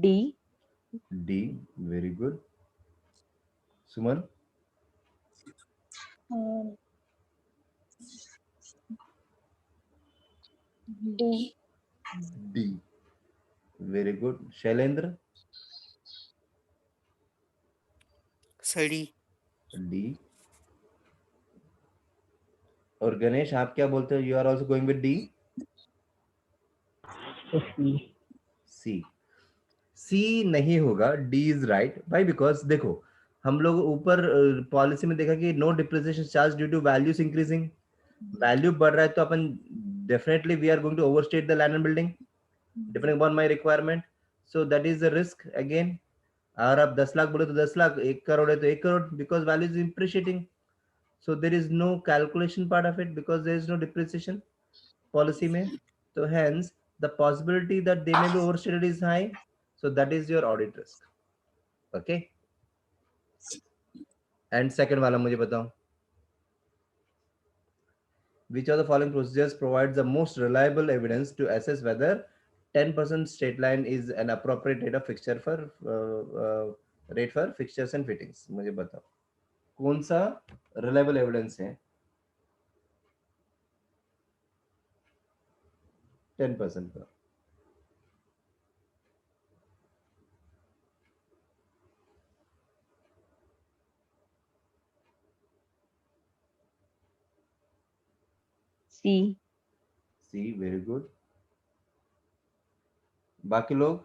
D. D, very good. Suman? Um, D. D, very good. Shailendra? Study. D. और गणेश, आप क्या बोलते हो? You are also going with D? So C. C. C नहीं होगा, D is right. भाई because देखो, हम लोग ऊपर पॉलिसी में देखा कि no depreciation charge due to values increasing. Value बढ़ रहा है तो अपन definitely we are going to overstate the land and building depending upon my requirement. So that is the risk again. अगर आप 10 लाख बोले तो 10 लाख, 1 करोड़ है तो 1 crore, because value is appreciating. So there is no calculation part of it because there is no depreciation policy में. So hence the possibility that they may be overstated is high. So that is your audit risk. Okay. And second वाला मुझे बताओ. Which of the following procedures provides the most reliable evidence to assess whether 10% straight line is an appropriate rate of fixture for rate for fixtures and fittings? मुझे बताओ कौन सा reliable evidence है 10% का? C. C, very good. बाकी लोग?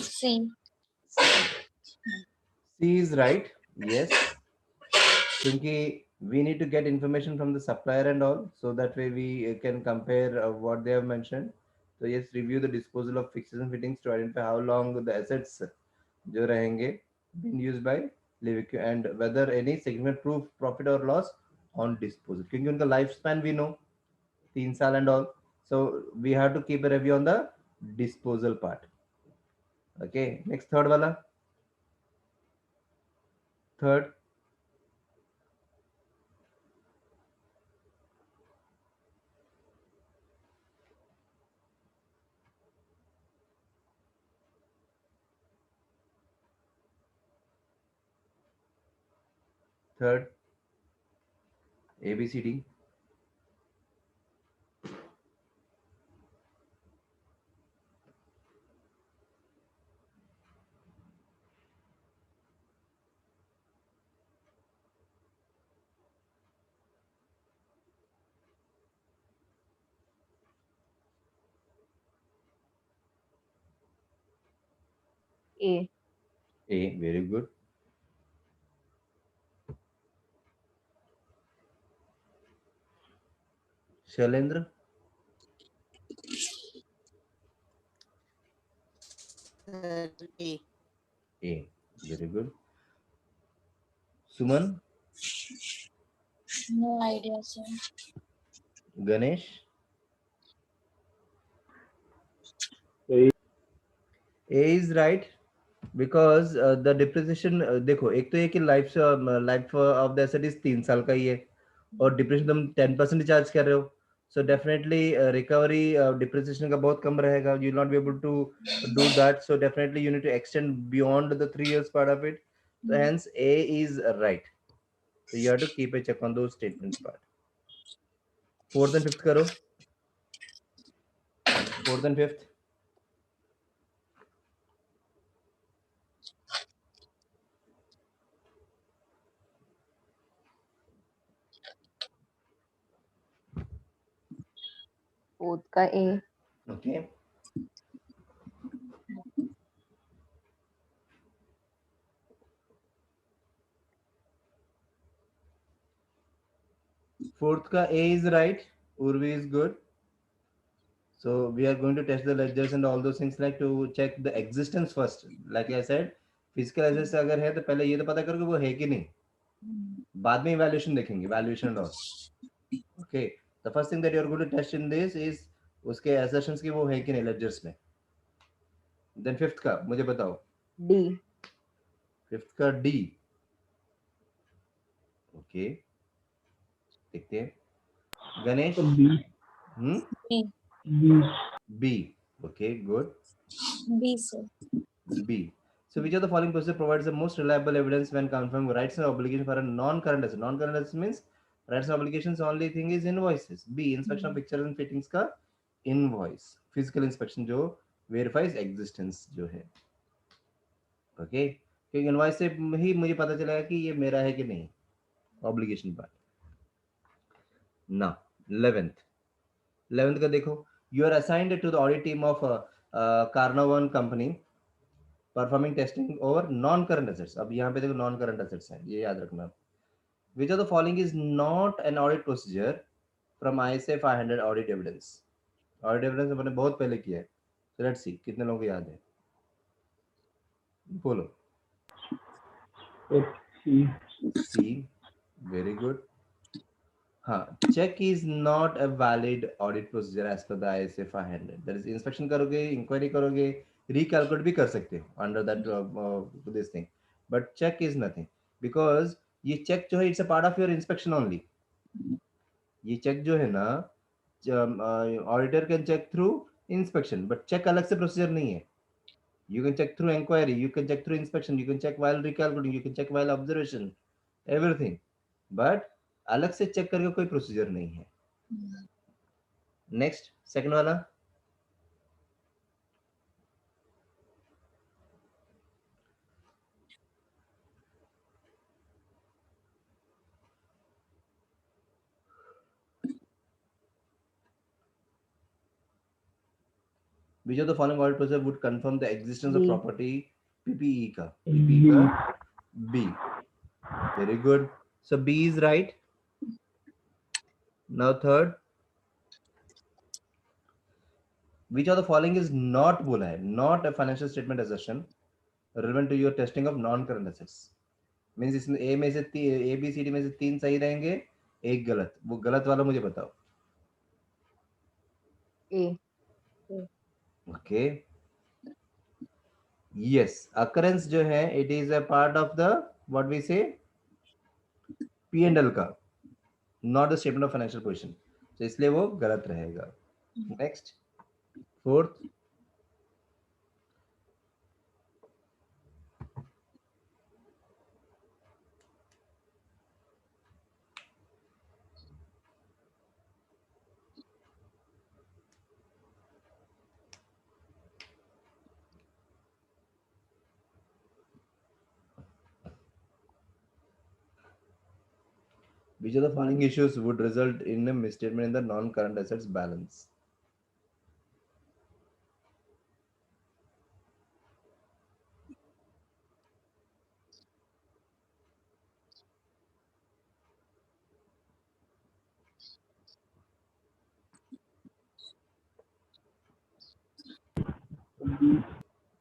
C. C is right. Yes. क्योंकि we need to get information from the supplier and all, so that way we can compare what they have mentioned. So yes, review the disposal of fixtures and fittings to identify how long the assets जो रहेंगे been used by Livico and whether any significant proof profit or loss on disposal. क्योंकि उनका life span we know 3 साल and all, so we have to keep a review on the disposal part. Okay, next third वाला. Third. Third. A B C D. A. A, very good. Shailendra? Sir, A. A, very good. Suman? No idea, sir. Ganesh? A. A is right because the depreciation देखो एक तो ये कि life of the asset is 3 साल का ही है और depression तुम 10% चार्ज कर रहे हो सो डेफिनेटली रिकवरी डिप्रिसिएशन का बहुत कम रहेगा you not be able to do that so definitely you need to extend beyond the 3 years part of it so hence A is right so you have to keep a check on those statements part fourth and fifth करो fourth and fifth Fourth का A. okay fourth का A is right Urvi is good so we are going to test the ledgers and all those things like to check the existence first like I said physical assets अगर है तो पहले ये तो पता करो कि वो है कि नहीं बाद में इवैल्यूएशन देखेंगे valuation and all okay the first thing that you are going to test in this is उसके assertions की वो है कि नहीं ledgers में देन फिफ्थ का मुझे बताओ D. फिफ्थ का D ओके देखते हैं Ganesh B. Hmm B. B. B okay good B, sir. B. So, which of the following procedure provides the most reliable evidence when confirming rights and obligations for a non-current asset? Non-current asset means rights and obligations. Only thing is invoices. B. Inspection of fixtures and fittings का invoice. Physical inspection जो verifies existence जो है. Okay. क्योंकि invoice से ही मुझे पता चलेगा कि ये मेरा है कि नहीं. Obligation part. Now, 11th. 11th का देखो. You are assigned to the audit team of Carnarvon company. Performing testing over non current assets अब यहाँ पे देखो नॉन करंट एसेट्स हैं ये याद रखना which of the following is not an audit procedure from ISA 500 audit evidence अपने बहुत पहले किया है सो लेट्स सी कितने लोगों को याद है बोलो C. सी वेरी गुड हाँ check is not a valid audit procedure as per the ISA 500 that is inspection करोगे इंक्वायरी करोगे recalculate भी कर सकते हो under that this thing but check is nothing because ये चेक जो है it's a part of your inspection only ये चेक जो है ना auditor can check through inspection but check अलग से प्रोसीजर नहीं है you can check through inquiry you can check through inspection you can check while recalculating you can check while observation everything but अलग से check करके कोई procedure नहीं है नेक्स्ट सेकंड वाला which of the following audit procedure would confirm the existence of B. property PPE का PPE का B very good so B is right now third which of the following is not बोला है not a financial statement assertion relevant to your testing of non current assets means इसमें ए में से A B C D में से 3 सही रहेंगे एक गलत वो गलत वाला मुझे बताओ A. ओके यस अकरेंस जो है it is a part of the what we say P&L का not the statement of financial position तो इसलिए वो गलत रहेगा next fourth which of the following issues would result in a misstatement in the non-current assets balance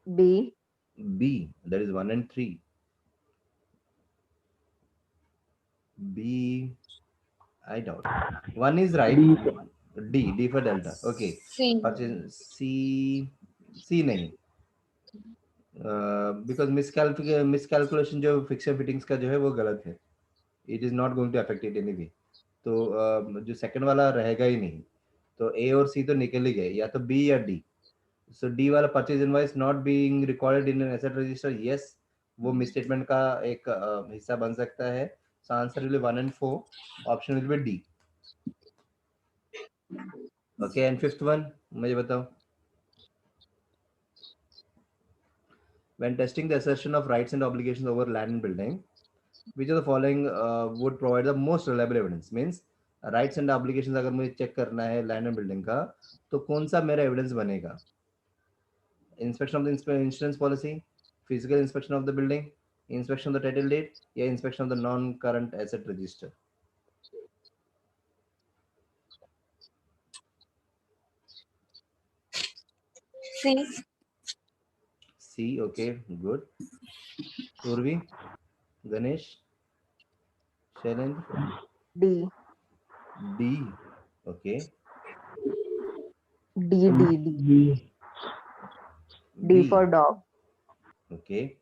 B. B. That is 1 and 3. B. I doubt. One is right. D for delta. Okay. C. Purchase C. C नहीं. Because miscalculation जो fixture fittings का जो है वो गलत है. It is not going to affect it anyway. तो जो second वाला रहेगा ही नहीं. तो A और C तो निकल ही गए. या तो B या D. So D वाला purchase invoice not being recorded in an asset register. Yes, वो misstatement का एक हिस्सा बन सकता है. So answer will be 1 and 4. Option will be D. Okay, and fifth one, मुझे बताओ. When testing the assertion of rights and obligations over land and building, which of the following would provide the most reliable evidence? Means rights and obligations अगर मुझे check करना है land and building का, तो कौन सा मेरा evidence बनेगा? Inspection of the insurance policy, physical inspection of the building, inspection of the title deed, या inspection of the non-current asset register. C. C. Okay, good. Urvi, Ganesh, Shailendra. D. D. Okay. D. D. D. D for dog. Okay.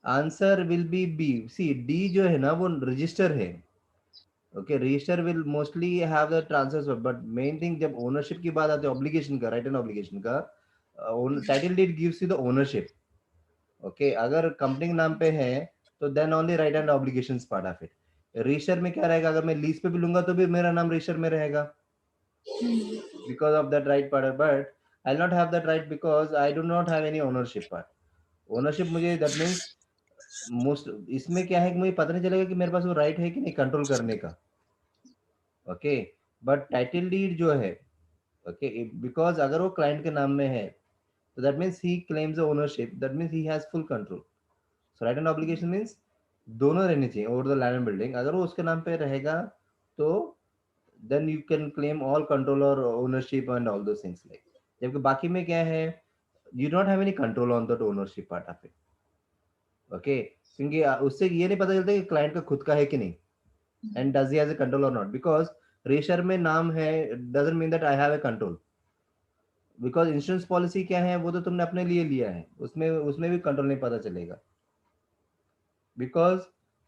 Answer will be B. See, D जो है ना वो register है. Okay, register will mostly have the transfers, but main thing जब ownership की बात आती है obligation का, right and obligation का, title deed gives you the ownership. Okay, अगर company के नाम पे है तो then only right and obligations part of it. Register में क्या रहेगा? अगर मैं lease पे भी लूंगा तो भी मेरा नाम register में रहेगा. Because of that right part, but I'll not have that right because I do not have any ownership part. Ownership मुझे that means मोस्ट इसमें क्या है कि मुझे पता नहीं चलेगा कि मेरे पास वो राइट है कि नहीं कंट्रोल करने का. ओके, बट टाइटल डीड जो है, ओके, बिकॉज अगर वो क्लाइंट के नाम में है तो that means he claims the ownership, that means he has full control. So right and obligation means दोनों रहने चाहिए over the land and building. अगर वो उसके नाम पे रहेगा तो then you can claim all control और ownership and all those things like. जबकि बाकी में क्या है, you don't have any control on the ownership part of it. Okay, क्योंकि उससे ये नहीं पता चलता कि क्लाइंट का खुद का है कि नहीं, and does he has a control और नॉट. बिकॉज रेशर में नाम है doesn't mean that I have a control. Because insurance policy क्या है, वो तो तुमने अपने लिए लिया है, उसमें उसमें भी कंट्रोल नहीं पता चलेगा. Because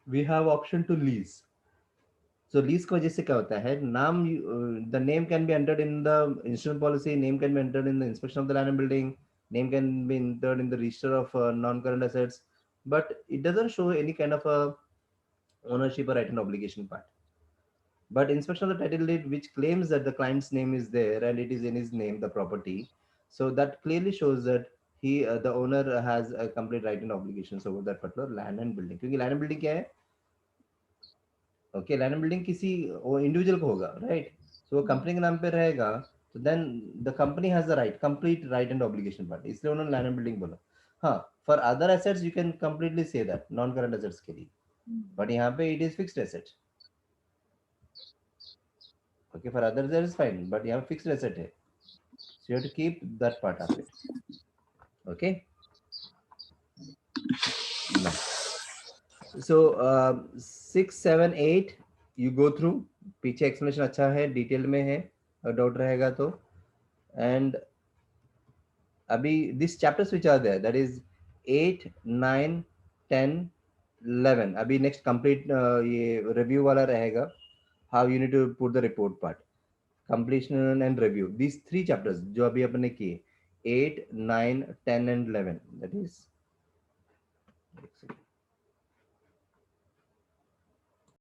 we have option to lease. So lease की वजह से क्या होता है, नाम the name can be entered in the insurance policy, name can be entered in the inspection of the land and building, name can be entered in the register of non-current assets, but it doesn't show any kind of a ownership or right and obligation part. But inspection of the title deed, which claims that the client's name is there and it is in his name, the property, so that clearly shows that he the owner has a complete right and obligations over that particular land and building. क्योंकि land and building क्या है, okay, land and building किसी individual को होगा, right? So वो company के नाम पे रहेगा तो then the company has the right, complete right and obligation part, इसलिए उन्होंने land and building बोला. हाँ, for other assets you can completely say that non current assets के लिए, but यहाँ पे it is fixed asset. Okay, for others that is fine, but you have fixed asset है, so you have to keep that part of it. Okay, now so 6 7 8 you go through. पीछे explanation अच्छा है, detail में है, doubt रहेगा तो. and अभी this chapters which are there, that is 8 9 10 11, अभी next complete ये review वाला रहेगा, how you need to put the report part, completion and review. These three chapters जो अभी अपने किए 8 9 10 and 11, that is